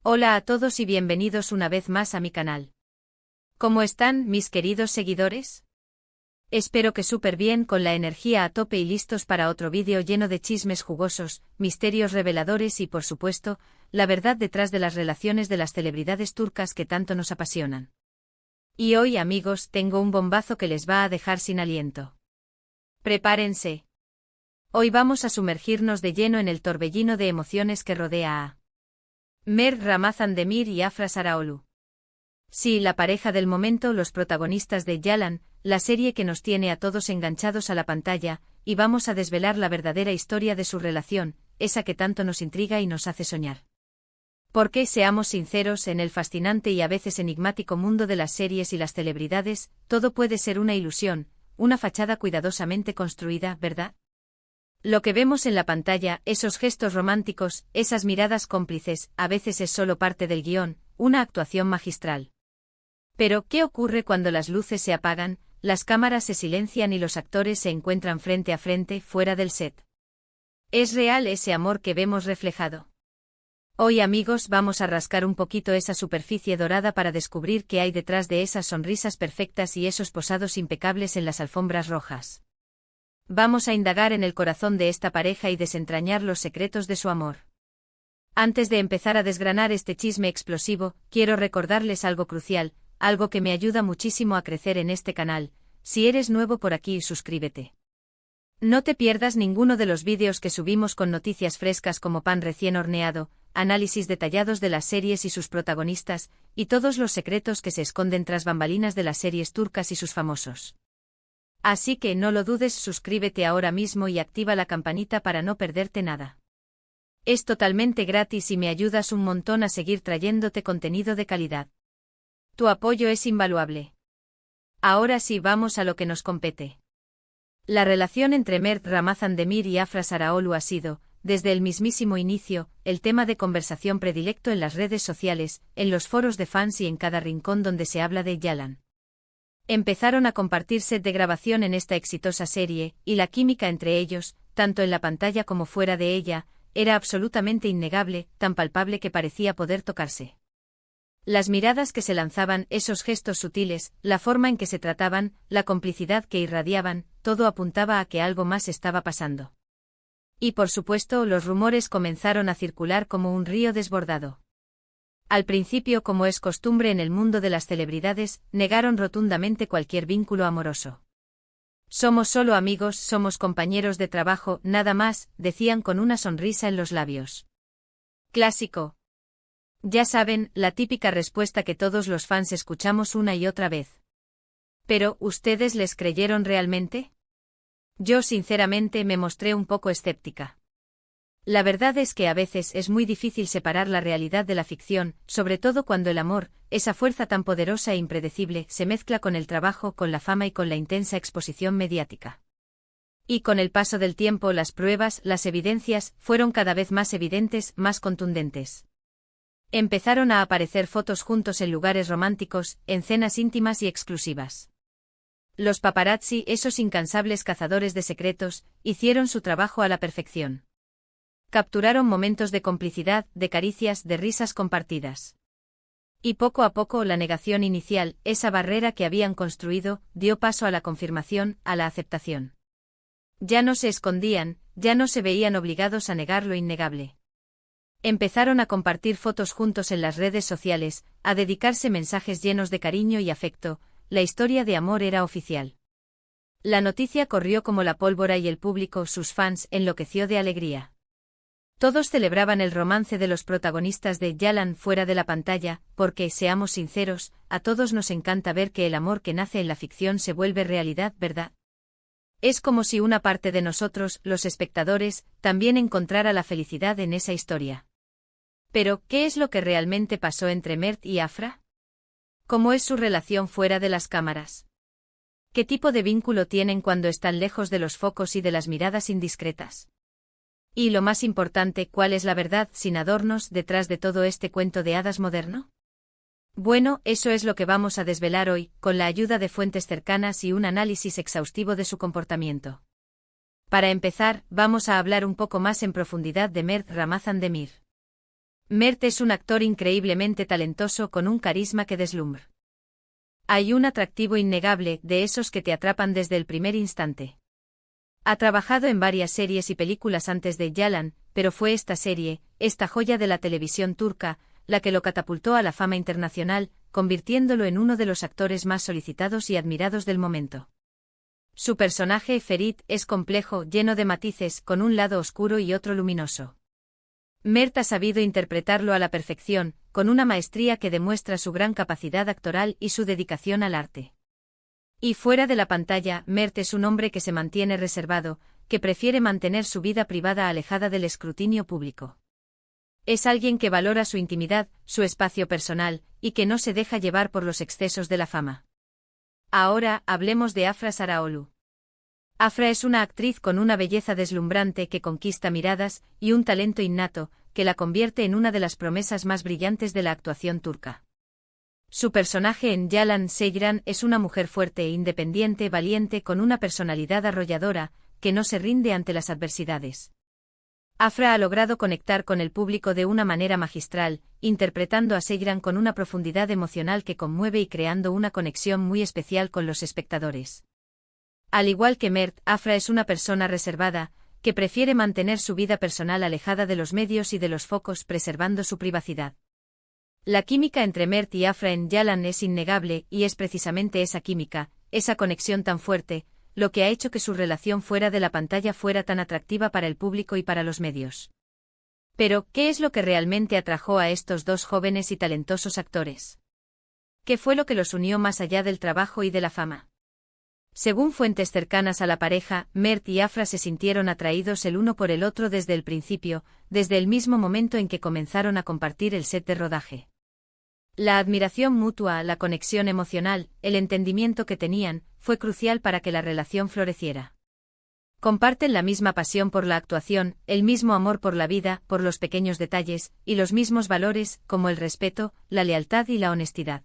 Hola a todos y bienvenidos una vez más a mi canal. ¿Cómo están, mis queridos seguidores? Espero que súper bien, con la energía a tope y listos para otro vídeo lleno de chismes jugosos, misterios reveladores y, por supuesto, la verdad detrás de las relaciones de las celebridades turcas que tanto nos apasionan. Y hoy, amigos, tengo un bombazo que les va a dejar sin aliento. Prepárense. Hoy vamos a sumergirnos de lleno en el torbellino de emociones que rodea a Mert Ramazan-Demir y Afra Sarıoğlu. Sí, la pareja del momento, los protagonistas de Yalan, la serie que nos tiene a todos enganchados a la pantalla, y vamos a desvelar la verdadera historia de su relación, esa que tanto nos intriga y nos hace soñar. Porque, seamos sinceros, en el fascinante y a veces enigmático mundo de las series y las celebridades, todo puede ser una ilusión, una fachada cuidadosamente construida, ¿verdad? Lo que vemos en la pantalla, esos gestos románticos, esas miradas cómplices, a veces es solo parte del guión, una actuación magistral. Pero, ¿qué ocurre cuando las luces se apagan, las cámaras se silencian y los actores se encuentran frente a frente, fuera del set? ¿Es real ese amor que vemos reflejado? Hoy, amigos, vamos a rascar un poquito esa superficie dorada para descubrir qué hay detrás de esas sonrisas perfectas y esos posados impecables en las alfombras rojas. Vamos a indagar en el corazón de esta pareja y desentrañar los secretos de su amor. Antes de empezar a desgranar este chisme explosivo, quiero recordarles algo crucial, algo que me ayuda muchísimo a crecer en este canal. Si eres nuevo por aquí, suscríbete. No te pierdas ninguno de los vídeos que subimos con noticias frescas como pan recién horneado, análisis detallados de las series y sus protagonistas, y todos los secretos que se esconden tras bambalinas de las series turcas y sus famosos. Así que no lo dudes, suscríbete ahora mismo y activa la campanita para no perderte nada. Es totalmente gratis y me ayudas un montón a seguir trayéndote contenido de calidad. Tu apoyo es invaluable. Ahora sí, vamos a lo que nos compete. La relación entre Mert Ramazan-Demir y Afra Sarıoğlu ha sido, desde el mismísimo inicio, el tema de conversación predilecto en las redes sociales, en los foros de fans y en cada rincón donde se habla de Yalan. Empezaron a compartir set de grabación en esta exitosa serie, y la química entre ellos, tanto en la pantalla como fuera de ella, era absolutamente innegable, tan palpable que parecía poder tocarse. Las miradas que se lanzaban, esos gestos sutiles, la forma en que se trataban, la complicidad que irradiaban, todo apuntaba a que algo más estaba pasando. Y por supuesto, los rumores comenzaron a circular como un río desbordado. Al principio, como es costumbre en el mundo de las celebridades, negaron rotundamente cualquier vínculo amoroso. Somos solo amigos, somos compañeros de trabajo, nada más, decían con una sonrisa en los labios. Clásico. Ya saben, la típica respuesta que todos los fans escuchamos una y otra vez. Pero, ¿ustedes les creyeron realmente? Yo sinceramente me mostré un poco escéptica. La verdad es que a veces es muy difícil separar la realidad de la ficción, sobre todo cuando el amor, esa fuerza tan poderosa e impredecible, se mezcla con el trabajo, con la fama y con la intensa exposición mediática. Y con el paso del tiempo, las pruebas, las evidencias, fueron cada vez más evidentes, más contundentes. Empezaron a aparecer fotos juntos en lugares románticos, en cenas íntimas y exclusivas. Los paparazzi, esos incansables cazadores de secretos, hicieron su trabajo a la perfección. Capturaron momentos de complicidad, de caricias, de risas compartidas. Y poco a poco la negación inicial, esa barrera que habían construido, dio paso a la confirmación, a la aceptación. Ya no se escondían, ya no se veían obligados a negar lo innegable. Empezaron a compartir fotos juntos en las redes sociales, a dedicarse mensajes llenos de cariño y afecto, la historia de amor era oficial. La noticia corrió como la pólvora y el público, sus fans, enloqueció de alegría. Todos celebraban el romance de los protagonistas de Yalan fuera de la pantalla, porque, seamos sinceros, a todos nos encanta ver que el amor que nace en la ficción se vuelve realidad, ¿verdad? Es como si una parte de nosotros, los espectadores, también encontrara la felicidad en esa historia. Pero, ¿qué es lo que realmente pasó entre Mert y Afra? ¿Cómo es su relación fuera de las cámaras? ¿Qué tipo de vínculo tienen cuando están lejos de los focos y de las miradas indiscretas? Y lo más importante, ¿cuál es la verdad, sin adornos, detrás de todo este cuento de hadas moderno? Bueno, eso es lo que vamos a desvelar hoy, con la ayuda de fuentes cercanas y un análisis exhaustivo de su comportamiento. Para empezar, vamos a hablar un poco más en profundidad de Mert Ramazan-Demir. Mert es un actor increíblemente talentoso con un carisma que deslumbra. Hay un atractivo innegable, de esos que te atrapan desde el primer instante. Ha trabajado en varias series y películas antes de Yalan, pero fue esta serie, esta joya de la televisión turca, la que lo catapultó a la fama internacional, convirtiéndolo en uno de los actores más solicitados y admirados del momento. Su personaje, Ferit, es complejo, lleno de matices, con un lado oscuro y otro luminoso. Mert ha sabido interpretarlo a la perfección, con una maestría que demuestra su gran capacidad actoral y su dedicación al arte. Y fuera de la pantalla, Mert es un hombre que se mantiene reservado, que prefiere mantener su vida privada alejada del escrutinio público. Es alguien que valora su intimidad, su espacio personal, y que no se deja llevar por los excesos de la fama. Ahora, hablemos de Afra Saraoglu. Afra es una actriz con una belleza deslumbrante que conquista miradas y un talento innato, que la convierte en una de las promesas más brillantes de la actuación turca. Su personaje en Yalan Seyran es una mujer fuerte e independiente, valiente, con una personalidad arrolladora, que no se rinde ante las adversidades. Afra ha logrado conectar con el público de una manera magistral, interpretando a Seyran con una profundidad emocional que conmueve y creando una conexión muy especial con los espectadores. Al igual que Mert, Afra es una persona reservada, que prefiere mantener su vida personal alejada de los medios y de los focos, preservando su privacidad. La química entre Mert y Afra en Yalan es innegable, y es precisamente esa química, esa conexión tan fuerte, lo que ha hecho que su relación fuera de la pantalla fuera tan atractiva para el público y para los medios. Pero, ¿qué es lo que realmente atrajo a estos dos jóvenes y talentosos actores? ¿Qué fue lo que los unió más allá del trabajo y de la fama? Según fuentes cercanas a la pareja, Mert y Afra se sintieron atraídos el uno por el otro desde el principio, desde el mismo momento en que comenzaron a compartir el set de rodaje. La admiración mutua, la conexión emocional, el entendimiento que tenían, fue crucial para que la relación floreciera. Comparten la misma pasión por la actuación, el mismo amor por la vida, por los pequeños detalles, y los mismos valores, como el respeto, la lealtad y la honestidad.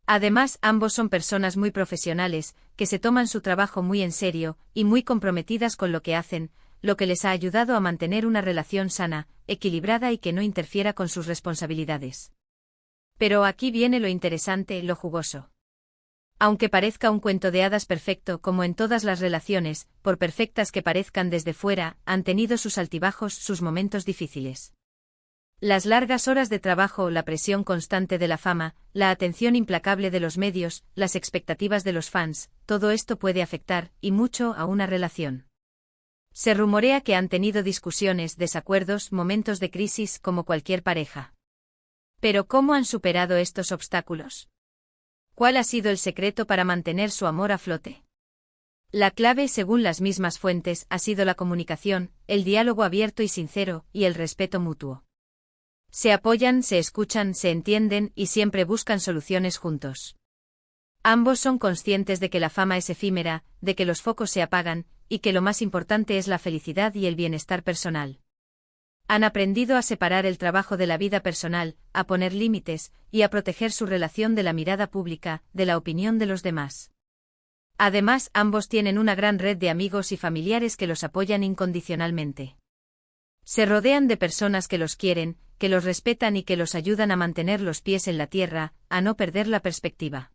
Además, ambos son personas muy profesionales, que se toman su trabajo muy en serio, y muy comprometidas con lo que hacen, lo que les ha ayudado a mantener una relación sana, equilibrada y que no interfiera con sus responsabilidades. Pero aquí viene lo interesante, lo jugoso. Aunque parezca un cuento de hadas perfecto como en todas las relaciones, por perfectas que parezcan desde fuera, han tenido sus altibajos, sus momentos difíciles. Las largas horas de trabajo, la presión constante de la fama, la atención implacable de los medios, las expectativas de los fans, todo esto puede afectar, y mucho, a una relación. Se rumorea que han tenido discusiones, desacuerdos, momentos de crisis, como cualquier pareja. Pero ¿cómo han superado estos obstáculos? ¿Cuál ha sido el secreto para mantener su amor a flote? La clave, según las mismas fuentes, ha sido la comunicación, el diálogo abierto y sincero, y el respeto mutuo. Se apoyan, se escuchan, se entienden, y siempre buscan soluciones juntos. Ambos son conscientes de que la fama es efímera, de que los focos se apagan, y que lo más importante es la felicidad y el bienestar personal. Han aprendido a separar el trabajo de la vida personal, a poner límites, y a proteger su relación de la mirada pública, de la opinión de los demás. Además, ambos tienen una gran red de amigos y familiares que los apoyan incondicionalmente. Se rodean de personas que los quieren, que los respetan y que los ayudan a mantener los pies en la tierra, a no perder la perspectiva.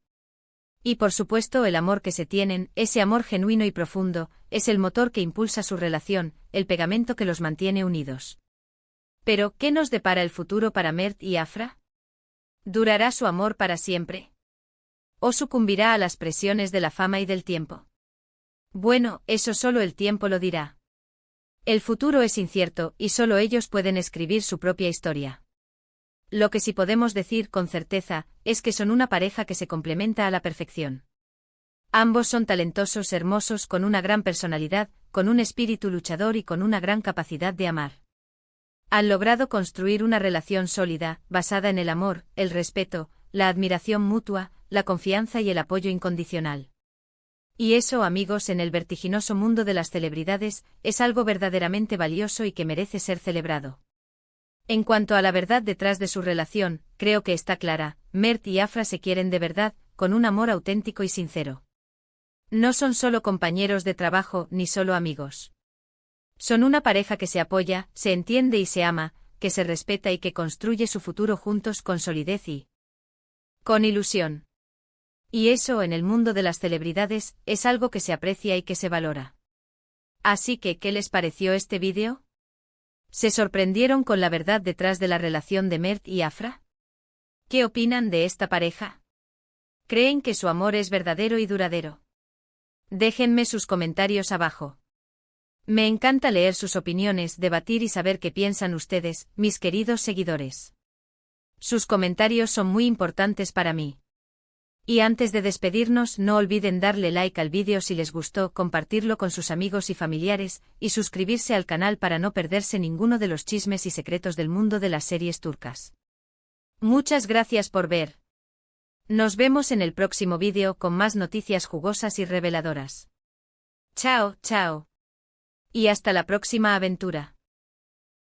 Y por supuesto el amor que se tienen, ese amor genuino y profundo, es el motor que impulsa su relación, el pegamento que los mantiene unidos. Pero, ¿qué nos depara el futuro para Mert y Afra? ¿Durará su amor para siempre? ¿O sucumbirá a las presiones de la fama y del tiempo? Bueno, eso solo el tiempo lo dirá. El futuro es incierto, y solo ellos pueden escribir su propia historia. Lo que sí podemos decir con certeza, es que son una pareja que se complementa a la perfección. Ambos son talentosos, hermosos, con una gran personalidad, con un espíritu luchador y con una gran capacidad de amar. Han logrado construir una relación sólida, basada en el amor, el respeto, la admiración mutua, la confianza y el apoyo incondicional. Y eso, amigos, en el vertiginoso mundo de las celebridades, es algo verdaderamente valioso y que merece ser celebrado. En cuanto a la verdad detrás de su relación, creo que está clara, Mert y Afra se quieren de verdad, con un amor auténtico y sincero. No son solo compañeros de trabajo, ni solo amigos. Son una pareja que se apoya, se entiende y se ama, que se respeta y que construye su futuro juntos con solidez y con ilusión. Y eso en el mundo de las celebridades es algo que se aprecia y que se valora. Así que, ¿qué les pareció este vídeo? ¿Se sorprendieron con la verdad detrás de la relación de Mert y Afra? ¿Qué opinan de esta pareja? ¿Creen que su amor es verdadero y duradero? Déjenme sus comentarios abajo. Me encanta leer sus opiniones, debatir y saber qué piensan ustedes, mis queridos seguidores. Sus comentarios son muy importantes para mí. Y antes de despedirnos, no olviden darle like al vídeo si les gustó, compartirlo con sus amigos y familiares, y suscribirse al canal para no perderse ninguno de los chismes y secretos del mundo de las series turcas. Muchas gracias por ver. Nos vemos en el próximo vídeo con más noticias jugosas y reveladoras. Chao, chao. Y hasta la próxima aventura.